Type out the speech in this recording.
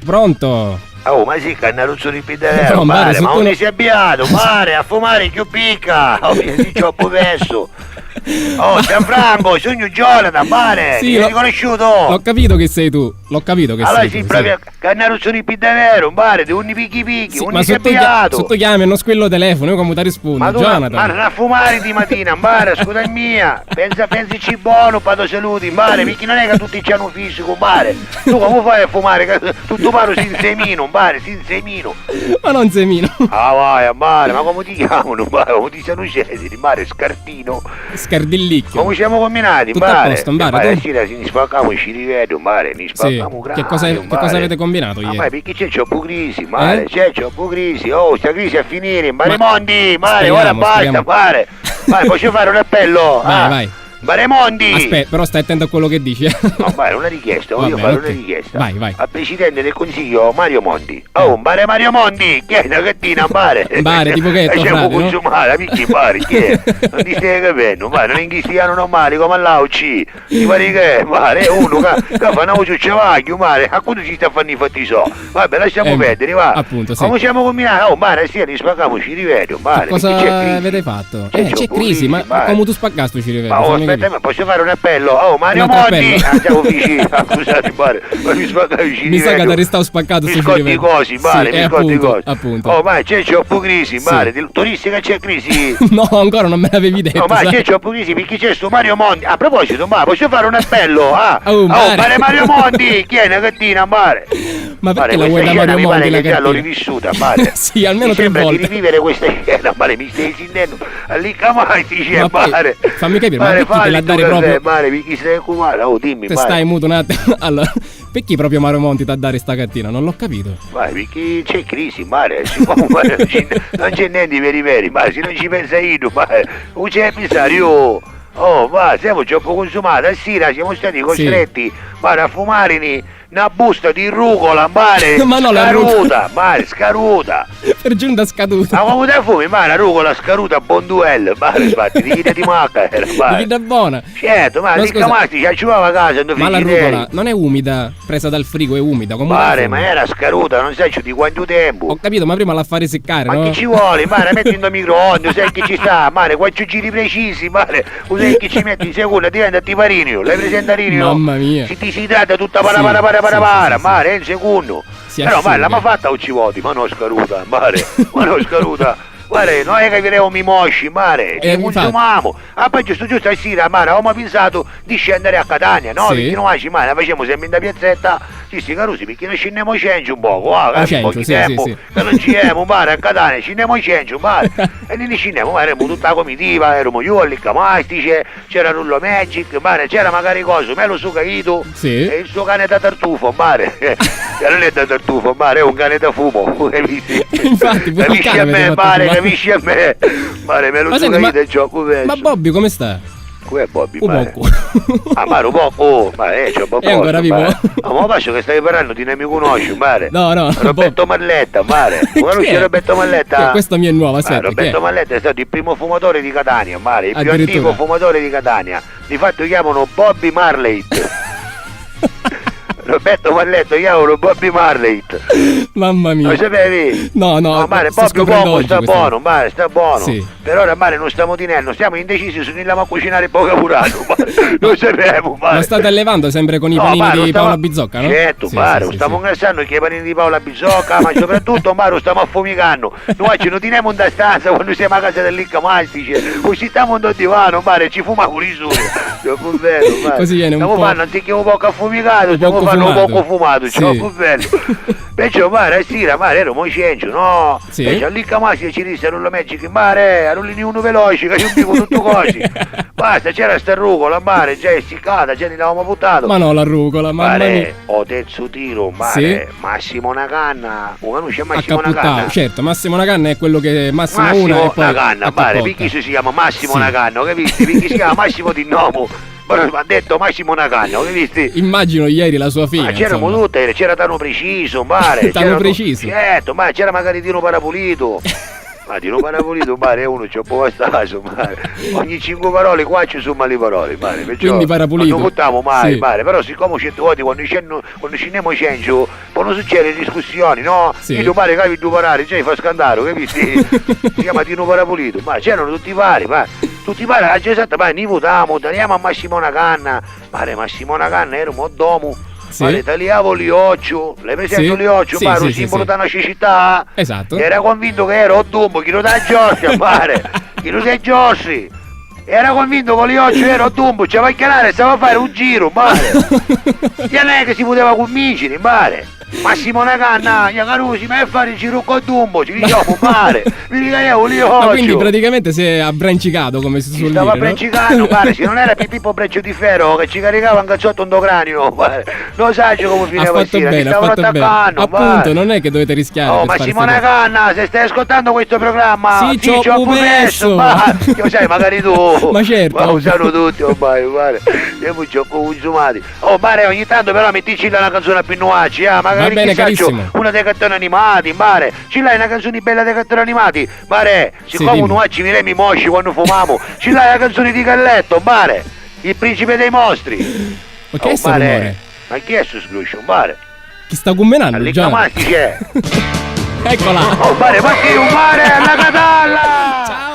Pronto? Oh, ma sì, cannaruzzo di Pidelero, No, mare, ma tu non si è abbiato, mare, a fumare più picca, oh, mi si cioppo verso. Oh, Gianfranco, sogno Jonathan, mare, Sì, mi hai riconosciuto? L'ho capito che sei tu, l'ho capito che Allora sei sì, tu. proprio cannaruzzo di Pidelero, mare, di unni picchi, Sì, unni ma si è sotto, abbiato. sotto chiami non squillo telefono, io come ti rispondo, Ma tu Jonathan. ma non a fumare di mattina, mare, scusa mia, pensaci buono, pato saluti, mare, perché non è che tutti c'hanno fisico, mare. Tu come fai a fumare? Tutto paro sin semino, mare, sin semino. Ma non semino. Ah vai, mare, ma come ti chiamano, mare? Come ti sanno Cesari, mare, Scartino? Scardillicchio. Come siamo combinati, Tutto a mare? posto, mare, Mare, tu? sera ci spacchiamo, ci rivedo, mare, ne Sì. spacchiamo grande, Che cosa avete combinato Ma ieri? perché c'è un po' crisi, mare, c'è un po' crisi, oh, sta crisi a finire, mare Mondi, mare, ora speriamo, basta, speriamo. mare, vai, posso fare un appello? Vai, vai. Mare Mondi! Aspetta, però stai attento a quello che dici. No, mare, una richiesta, voglio Vabbè, fare ok. una richiesta. Vai, vai. Al Presidente del Consiglio Mario Monti. Oh, mare Mario Monti, che è una gattina, mare? Mare, tipo che è tuo Facciamo frate, no? consumare, amici, mare, che è? Non ti stai capendo, mare, non è in cristiano normale come all'auci. Ti pare che è, mare, è uno che fa una voce ciavacchio, mare, a quando ci sta a fare i fatti so? Vabbè, lasciamo perdere, va. appunto, sì. Come siamo combinati? Oh, mare, sì, rispacchiamo, ci rivedo, mare. Cosa perché c'è crisi. avete fatto? C'è C'è crisi, ma mare. come tu spaccasto ci rivedo? Ma oh, fammi aspetta, capire. ma posso fare un appello? Oh, Mario Un altro Monti! appello. Siamo vicini, scusate, mare, ma mi spaccavi ci Mi sa che rivedo. ti restavo spaccato Mi se ci scotti rivedo. cosi, mare, Sì, mi scotti appunto, cosi. appunto. Oh, ma c'è un po' crisi, Sì. mare, turistica c'è crisi. No, ancora non me l'avevi detto. No, ma sai? c'è un po' crisi perché c'è sto Mario Monti. A proposito, ma posso fare un appello? Ah, Oh, mare. mare Mario Monti, chi è una gattina, mare? Ma perché Mare, la vuoi questa da scena Mario mi Monti pare la che già l'ho cartina? rivissuta, mare. Sì, almeno Mi 3 sembra volte. di rivivere questa scena, mare, mi stai sentendo all'icca mai ti c'è, Ma poi, mare. fammi capire, ma Mare, perché te la falli tu dare caffè, proprio- mare, perché stai cumare, oh, dimmi, Te mare. stai muto un attimo. Allora, perché proprio Mario Monti ti a dare sta cartina? Non l'ho capito. Vai, perché c'è crisi, mare, mare, non c'è niente di veri, mare, se non ci pensa io, mare, non c'è pensario. Oh, ma siamo troppo consumati, a sera siamo stati costretti, mare, a fumare una busta di rucola, mare, Ma no, la scaruta, mare, scaruta. Per giunta scaduta. Ma come te fumi, mare, rucola, scaruta, bonduelle, mare, infatti, di chi di macca era, Di mare. vita buona. Certo, ma No, di scusa. camasti ci arrivava a casa, non Ma la friggideri. rucola non è umida, presa dal frigo, è umida. Come Mare, la ma fumi? era scaruta, non sai di quanto tempo. Ho capito, ma prima la fare seccare, Ma no? che ci vuole, mare, metti in microonde, sai che ci sta, mare, quattro giri precisi, mare, sai che ci metti in seconda, diventa tipo Rinio, l'hai presente Rinio? Mamma mia. Si disidrata tutta Sì, para, sì, mare, in secondo. Si Però mare, asciuga. l'ha fatta o ci voti, ma non scaruta, mare, ma non scaruta. Guarda, noi che vivremo i mosci, mare, ci infatti. consumiamo. Ah, poi giusto a sera, mare, avevamo pensato di scendere a Catania, no? Sì. Perché noi mare, facciamo sempre in da piazzetta, ci sti carusi, perché noi scendiamo cencio un poco, Cencio, sì, tempo, sì. che non ci siamo, mare, a Catania, scendiamo cencio, mare, e lì scendiamo, mare, eravamo tutta la comitiva, eravamo io, il Camastice, c'era Rullo Magic, mare, c'era magari cosa, Melo Sucaito, Sì. e il suo cane da tartufo, mare, che non è da tartufo, mare, è un cane da fumo, capisci? Infatti, pure il Capisci cane a avete me, fatto mare, fumare. capisci a me, mare, Melo Ma senti, Sucaito è gioco Ma verso. Bobby come sta? Come è Bobby, Un mare? poco. Ah, mare, un po', oh, ma c'è un po' È ancora vivo? Ma faccio che stai parlando di non mi conosci, mare. No, no. Roberto Malletta, mare. Conosci Chi è? Roberto Malletta? Questa mia è nuova, aspetta. chi è? Roberto Malletta è stato il primo fumatore di Catania, mare, il più Addirittura. antico fumatore di Catania. Di fatto chiamano Bobby Marley. Roberto Malletta chiamano Bobby Marley. Mamma mia. Lo sapevi? No, No, mare, sto Bobby scoprendo poco oggi sta questa buono, mare, sta buono. Sì. Per ora, mare, non stiamo tenendo, stiamo indecisi se andiamo a cucinare poco purato, mare. Lo sapevo, mare. Lo state allevando sempre con i No, panini mare, lo di stiamo- Paola Bizzocca, no? Certo, Sì, mare, sì, lo sì, stiamo sì. ingrassando con i panini di Paola Bizzocca, ma soprattutto, mare, lo stiamo affumicando. Noi ci non teniamo in da stanza quando siamo a casa dell'Icca Mastice, uscitiamo in divano, mare, ci fuma con i soli. Troppo bello, mare. Così viene un stiamo po'- fanno anziché un poco affumicato, un stiamo poco fanno un fumato. poco fumato, Sì. troppo bello. Perciò, mare, a sera, mare, ero mocencio, no? Sì. Perciò all'Icca Mastice ci disse a Rullo Magic, mare, a rullini uno veloce, che ci dico tutto così. Basta, c'era sta rucola, mare, già essiccata, già ne l'avevamo buttato. Ma no, la rucola, mamma mia. Mare, ho terzo tiro, mare, Massimo Nacanna, non c'è A Massimo capputtao, Nacanna. certo, Massimo Nacanna è quello che Massimo una e Massimo poi Nacanna, a mare, cappotta. perché si chiama Massimo Sì. Nacanna, capisci? Perché si chiama Massimo di Nomo, però mi ha detto Massimo Nacanna, capisci? Immagino ieri la sua figlia. Ma c'erano insomma. tutte, c'era Tano Preciso, mare. Tano Preciso? Certo, ma c'era magari Tino Parapulito. Ma di non parapulito, mare, uno c'è un po' a caso, mare. Ogni 5 parole qua ci sono le parole, mare. Perciò Quindi parapulito. non buttiamo mai, Sì. mare. Però siccome certe volte quando scendiamo censo, possono succedere discussioni, no? Sì. Io pare capi due parare, cioè fa scandalo, capisci? Si chiama Tino Parapulito, ma c'erano tutti vari, ma tutti pare, la gente esatta, ma ne votiamo, andiamo a Massimona Canna, mare Massimona Canna era un domo. Sì. Mare tagliavo gli occhi, le presento Sì. gli occhi, Sì, mare sì, un sì, simbolo sì. della necessità. Esatto. Era convinto che ero Dumbo, chi lo dà Giossi, mare, chi lo sei Giossi. Era convinto che gli occhi ero Dumbo, ci va a chiamare, stava a fare un giro, mare. E non è che si poteva convincere, mare. Massimo Nacanna, gli carusi, ma è fare il giro con Dumbo, ci diciamo, mare. Mi ricagliavo gli occhi. Ma quindi praticamente si è abbrancicato, come si suol Stava dire, no? brancicando, pare, se non era Pippo Breccio di Ferro che ci caricava un cazzotto in do cranio, pare. Non sai come Ha finiva fatto sera, bene, mi ha stavano fatto bene. attaccando, Appunto, pare. non è che dovete rischiare Oh, per ma fare Simone ste cose. Canna, se stai ascoltando questo programma, Sì, ci ho perso. ma io sai, magari tu. Ma certo. Ma usano tutti ormai, pare. Io ci ho consumati. Oh, pare, ogni tanto però mettici una canzone più nuaci, magari Va bene, chi sa, carissimo. una dei cartoni animati, mare. Ce l'hai una canzone bella dei cartoni animati? Mare, siccome dimmi. nuaci mi remi mosci quando fumamo, ce l'hai la canzone di Galletto, mare. Il principe dei mostri. Ma che è sto mare, rumore? ma chi è su sgruscio, mare? Chi sta gummenando, Lì Gian? c'è. Eccola. Oh, mare, ma chi un mare, la catalla! Ciao.